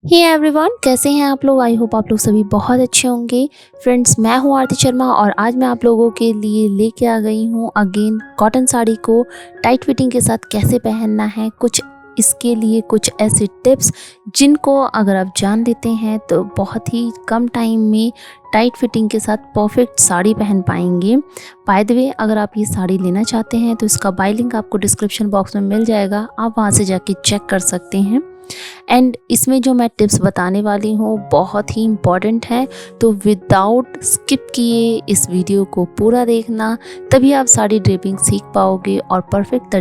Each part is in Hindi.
हे एवरीवन, कैसे हैं आप लोग। आई होप आप लोग सभी बहुत अच्छे होंगे। फ्रेंड्स, मैं हूं आरती शर्मा और आज मैं आप लोगों के लिए लेके आ गई हूं अगेन कॉटन साड़ी को टाइट फिटिंग के साथ कैसे पहनना है। कुछ इसके लिए कुछ ऐसे टिप्स जिनको अगर आप जान लेते हैं तो बहुत ही कम टाइम में टाइट फिटिंग के साथ परफेक्ट साड़ी पहन पाएंगे। बाय द वे, अगर आप ये साड़ी लेना चाहते हैं तो इसका बाय लिंक आपको डिस्क्रिप्शन बॉक्स में मिल जाएगा, आप वहाँ से जाके चेक कर सकते हैं। एंड इसमें जो मैं टिप्स बताने वाली हूँ बहुत ही इम्पॉर्टेंट है, तो विदाउट स्किप किए इस वीडियो को पूरा देखना, तभी आप साड़ी ड्रेपिंग सीख पाओगे और परफेक्ट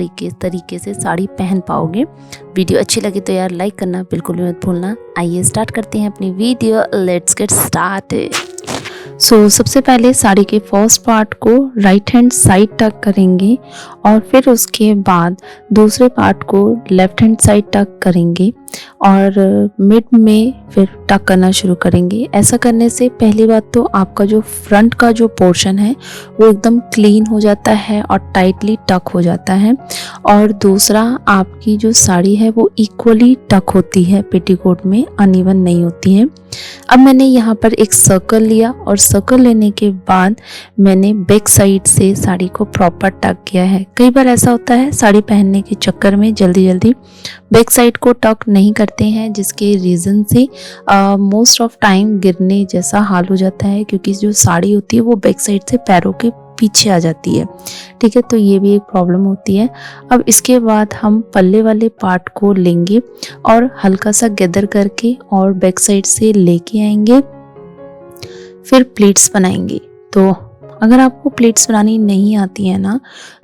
तरीके से साड़ी पहन पाओगे। वीडियो अच्छी लगे तो यार लाइक करना बिल्कुल भी मत भूलना। आइए स्टार्ट करते हैं अपनी वीडियो। Let's get started. सबसे पहले साड़ी के फर्स्ट पार्ट को राइट हैंड साइड टक करेंगे और फिर उसके बाद दूसरे पार्ट को लेफ्ट हैंड साइड टक करेंगे और मिड में फिर टक करना शुरू करेंगे। ऐसा करने से पहली बात तो आपका जो फ्रंट का जो पोर्शन है वो एकदम क्लीन हो जाता है और टाइटली टक हो जाता है, और दूसरा आपकी जो साड़ी है वो इक्वली टक होती है, पेटीकोट में अनइवन नहीं होती है। अब मैंने यहाँ पर एक सर्कल लिया और सर्कल लेने के बाद मैंने बैक साइड से साड़ी को प्रॉपर टक किया है। कई बार ऐसा होता है साड़ी पहनने के चक्कर में जल्दी बैक साइड को टक नहीं करते हैं, जिसके रीज़न से मोस्ट ऑफ टाइम गिरने जैसा हाल हो जाता है, क्योंकि जो साड़ी होती है वो बैक साइड से पैरों के पीछे आ जाती है। ठीक है, तो ये भी एक प्रॉब्लम होती है। अब इसके बाद हम पल्ले वाले पार्ट को लेंगे और हल्का सा गैदर करके और बैक साइड से लेके आएंगे, फिर प्लीट्स बनाएंगे। तो अगर आपको प्लीट्स बनानी नहीं आती है ना,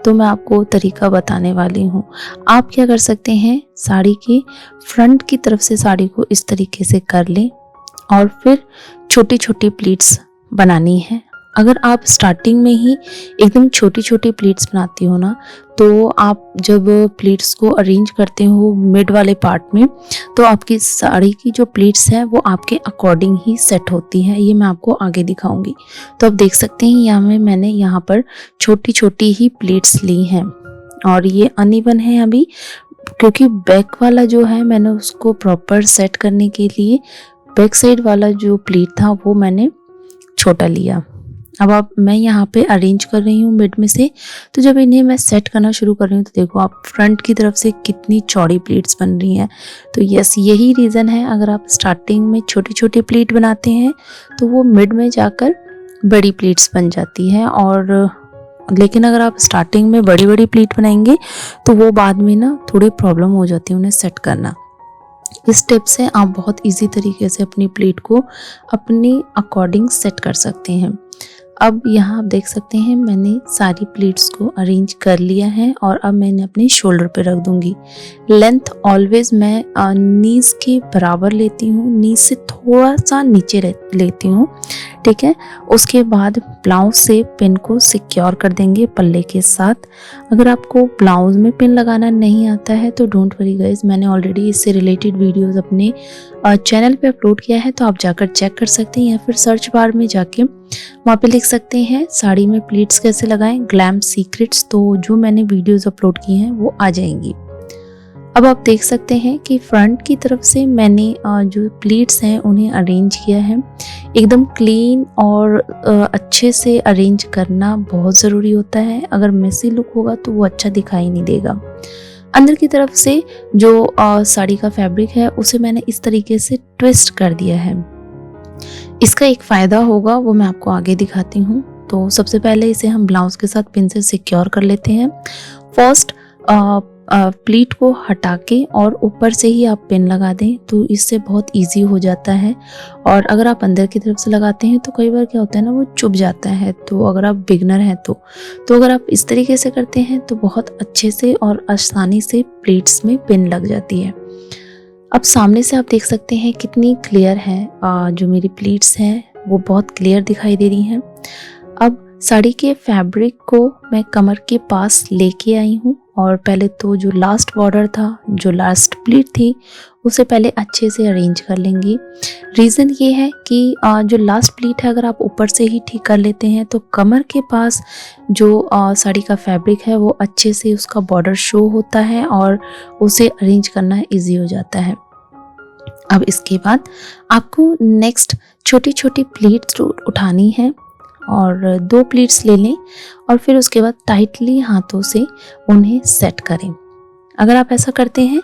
तो मैं आपको तरीका बताने वाली हूँ। आप क्या कर सकते हैं, साड़ी के फ्रंट की तरफ से साड़ी को इस तरीके से कर लें और फिर छोटी छोटी प्लीट्स बनानी है। अगर आप स्टार्टिंग में ही एकदम छोटी छोटी प्लीट्स बनाती हो ना, तो आप जब प्लीट्स को अरेंज करते हो मिड वाले पार्ट में, तो आपकी साड़ी की जो प्लीट्स है वो आपके अकॉर्डिंग ही सेट होती है। ये मैं आपको आगे दिखाऊंगी। तो आप देख सकते हैं मैंने यहाँ पर छोटी छोटी ही प्लीट्स ली हैं और ये अनइवन है अभी, क्योंकि बैक वाला जो है मैंने उसको प्रॉपर सेट करने के लिए बैक साइड वाला जो प्लीट था वो मैंने छोटा लिया। अब मैं यहाँ पे अरेंज कर रही हूँ मिड में से। तो जब इन्हें मैं सेट करना शुरू कर रही हूँ तो देखो आप फ्रंट की तरफ से कितनी चौड़ी प्लीट्स बन रही हैं। तो यस, यही रीज़न है, अगर आप स्टार्टिंग में छोटी छोटी प्लीट बनाते हैं तो वो मिड में जाकर बड़ी प्लीट्स बन जाती है, और लेकिन अगर आप स्टार्टिंग में बड़ी बड़ी प्लीट बनाएंगे तो वो बाद में ना थोड़ी प्रॉब्लम हो जाती है उन्हें सेट करना। इस स्टेप से आप बहुत इजी तरीके से अपनी प्लीट को अपने अकॉर्डिंग सेट कर सकते हैं। अब यहाँ आप देख सकते हैं मैंने सारी प्लीट्स को अरेंज कर लिया है और अब मैंने अपने शोल्डर पे रख दूंगी। लेंथ ऑलवेज मैं नीज के बराबर लेती हूँ, नीज से थोड़ा सा नीचे लेती हूँ। ठीक है, उसके बाद ब्लाउज से पिन को सिक्योर कर देंगे पल्ले के साथ। अगर आपको ब्लाउज में पिन लगाना नहीं आता है तो डोंट वरी गाइस, मैंने ऑलरेडी इससे रिलेटेड वीडियोस अपने चैनल पे अपलोड किया है, तो आप जाकर चेक कर सकते हैं, या फिर सर्च बार में जाके वहाँ पे लिख सकते हैं साड़ी में प्लीट्स कैसे लगाएं, ग्लैम सीक्रेट्स, तो जो मैंने वीडियोस अपलोड किए हैं वो आ जाएंगी। अब आप देख सकते हैं कि फ्रंट की तरफ से मैंने जो प्लीट्स हैं उन्हें अरेंज किया है। एकदम क्लीन और अच्छे से अरेंज करना बहुत ज़रूरी होता है। अगर मेसी लुक होगा तो वो अच्छा दिखाई नहीं देगा। अंदर की तरफ से जो साड़ी का फैब्रिक है उसे मैंने इस तरीके से ट्विस्ट कर दिया है। इसका एक फ़ायदा होगा वो मैं आपको आगे दिखाती हूँ। तो सबसे पहले इसे हम ब्लाउज के साथ पिन से सिक्योर कर लेते हैं। फर्स्ट प्लीट को हटा के और ऊपर से ही आप पिन लगा दें, तो इससे बहुत इजी हो जाता है। और अगर आप अंदर की तरफ से लगाते हैं तो कई बार क्या होता है ना, वो चुभ जाता है। तो अगर आप बिगनर हैं तो अगर आप इस तरीके से करते हैं तो बहुत अच्छे से और आसानी से प्लीट्स में पिन लग जाती है। अब सामने से आप देख सकते हैं कितनी क्लियर है, जो मेरी प्लीट्स हैं वो बहुत क्लियर दिखाई दे रही हैं। अब साड़ी के फैब्रिक को मैं कमर के पास लेके आई हूँ और पहले तो जो लास्ट बॉर्डर था, जो लास्ट प्लीट थी, उसे पहले अच्छे से अरेंज कर लेंगे। रीज़न ये है कि जो लास्ट प्लीट है अगर आप ऊपर से ही ठीक कर लेते हैं तो कमर के पास जो साड़ी का फैब्रिक है वो अच्छे से उसका बॉर्डर शो होता है और उसे अरेंज करना ईजी हो जाता है। अब इसके बाद आपको नेक्स्ट छोटी छोटी प्लेट्स उठानी है और 2 प्लेट्स ले लें और फिर उसके बाद टाइटली हाथों से उन्हें सेट करें। अगर आप ऐसा करते हैं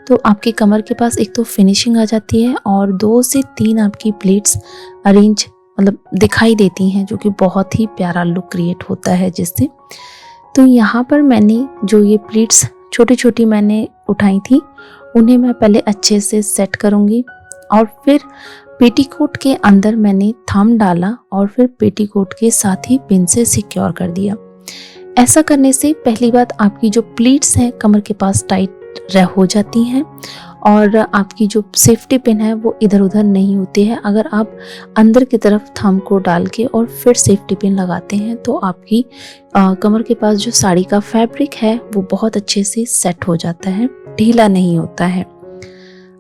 तो आपकी कमर के पास एक तो फिनिशिंग आ जाती है और 2 से 3 आपकी प्लेट्स अरेंज दिखाई देती हैं, जो कि बहुत ही प्यारा लुक क्रिएट होता है जिससे। तो यहाँ पर मैंने जो ये प्लेट्स छोटी छोटी मैंने उठाई थी उन्हें मैं पहले अच्छे से सेट करूँगी और फिर पेटीकोट के अंदर मैंने थंब डाला और फिर पेटीकोट के साथ ही पिन से सिक्योर कर दिया। ऐसा करने से पहली बात आपकी जो प्लीट्स हैं कमर के पास टाइट हो जाती हैं और आपकी जो सेफ्टी पिन है वो इधर उधर नहीं होती है। अगर आप अंदर की तरफ थंब को डाल के और फिर सेफ्टी पिन लगाते हैं तो आपकी कमर के पास जो साड़ी का फैब्रिक है वो बहुत अच्छे से सेट हो जाता है, ढीला नहीं होता है।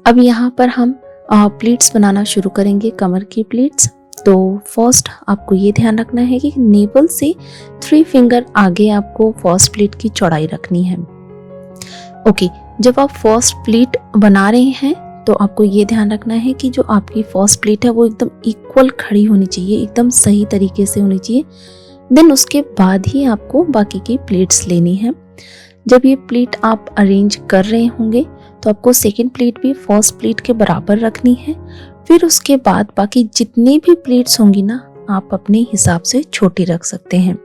अब यहाँ पर हम प्लीट्स बनाना शुरू करेंगे, कमर की प्लीट्स। तो फर्स्ट आपको ये ध्यान रखना है कि नेवल से 3 फिंगर आगे आपको फर्स्ट प्लीट की चौड़ाई रखनी है। ओके, जब आप फर्स्ट प्लीट बना रहे हैं तो आपको ये ध्यान रखना है कि जो आपकी फर्स्ट प्लीट है वो एकदम इक्वल खड़ी होनी चाहिए, एकदम सही तरीके से होनी चाहिए। देन उसके बाद ही आपको बाकी की प्लीट्स लेनी है। जब ये प्लीट आप अरेंज कर रहे होंगे तो आपको सेकेंड प्लीट भी फर्स्ट प्लीट के बराबर रखनी है। फिर उसके बाद बाकी जितनी भी प्लीट्स होंगी ना आप अपने हिसाब से छोटी रख सकते हैं।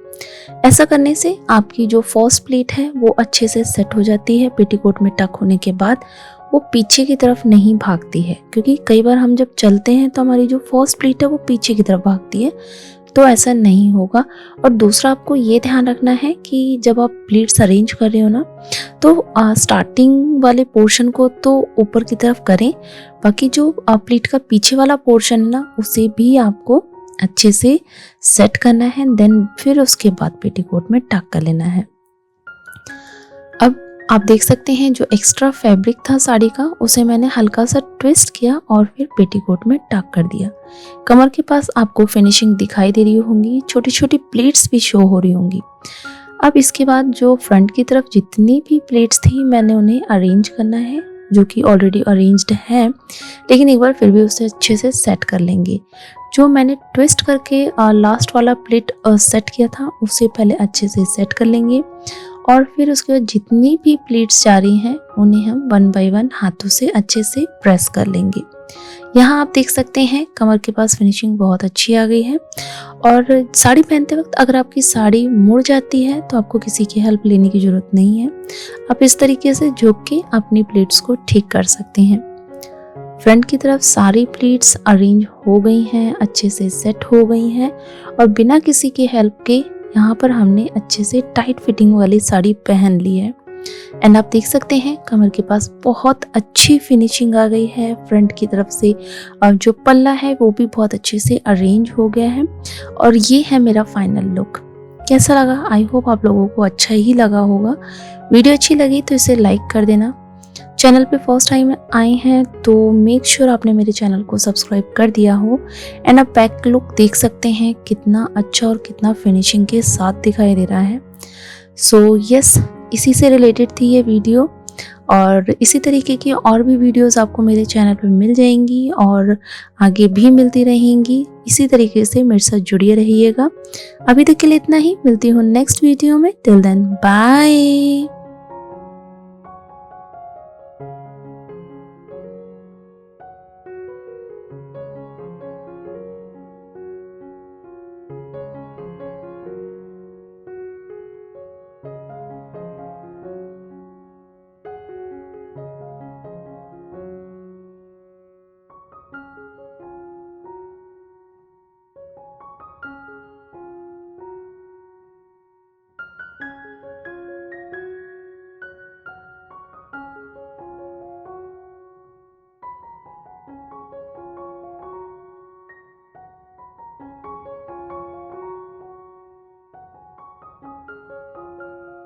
ऐसा करने से आपकी जो फर्स्ट प्लीट है वो अच्छे से सेट हो जाती है। पेटीकोट में टक होने के बाद वो पीछे की तरफ नहीं भागती है, क्योंकि कई बार हम जब चलते हैं तो हमारी जो फर्स्ट प्लीट है वो पीछे की तरफ भागती है, तो ऐसा नहीं होगा। और दूसरा आपको ये ध्यान रखना है कि जब आप प्लीट्स अरेंज कर रहे हो ना तो स्टार्टिंग वाले पोर्शन को तो ऊपर की तरफ करें, बाकी जो प्लीट का पीछे वाला पोर्शन है ना उसे भी आपको अच्छे से सेट करना है। देन फिर उसके बाद पेटीकोट में टक कर लेना है। अब आप देख सकते हैं जो एक्स्ट्रा फैब्रिक था साड़ी का उसे मैंने हल्का सा ट्विस्ट किया और फिर पेटीकोट में टक कर दिया। कमर के पास आपको फिनिशिंग दिखाई दे रही होंगी, छोटी छोटी प्लेट्स भी शो हो रही होंगी। अब इसके बाद जो फ्रंट की तरफ जितनी भी प्लेट्स थी मैंने उन्हें अरेंज करना है, जो कि ऑलरेडी अरेंज्ड है, लेकिन एक बार फिर भी उसे अच्छे से सेट कर लेंगे। जो मैंने ट्विस्ट करके लास्ट वाला प्लेट सेट किया था उसे पहले अच्छे से सेट कर लेंगे और फिर उसके बाद जितनी भी प्लेट्स जा रही हैं उन्हें हम 1 बाय 1 हाथों से अच्छे से प्रेस कर लेंगे। यहाँ आप देख सकते हैं कमर के पास फिनिशिंग बहुत अच्छी आ गई है। और साड़ी पहनते वक्त अगर आपकी साड़ी मुड़ जाती है तो आपको किसी की हेल्प लेने की ज़रूरत नहीं है, आप इस तरीके से झुक के अपनी प्लेट्स को ठीक कर सकते हैं। फ्रंट की तरफ सारी प्लेट्स अरेंज हो गई हैं, अच्छे से सेट हो गई हैं और बिना किसी की हेल्प के यहाँ पर हमने अच्छे से टाइट फिटिंग वाली साड़ी पहन ली है। एंड आप देख सकते हैं कमर के पास बहुत अच्छी फिनिशिंग आ गई है फ्रंट की तरफ से, और जो पल्ला है वो भी बहुत अच्छे से अरेंज हो गया है। और ये है मेरा फाइनल लुक। कैसा लगा? आई होप आप लोगों को अच्छा ही लगा होगा। वीडियो अच्छी लगी तो इसे लाइक कर देना। चैनल पे फर्स्ट टाइम आए हैं तो मेक श्योर आपने मेरे चैनल को सब्सक्राइब कर दिया हो। एंड आप बैक लुक देख सकते हैं कितना अच्छा और कितना फिनिशिंग के साथ दिखाई दे रहा है। सो यस, इसी से रिलेटेड थी ये वीडियो और इसी तरीके की और भी वीडियोस आपको मेरे चैनल पे मिल जाएंगी और आगे भी मिलती रहेंगी। इसी तरीके से मेरे साथ जुड़े रहिएगा। अभी तक के लिए इतना ही, मिलती हूँ नेक्स्ट वीडियो में। Till then bye.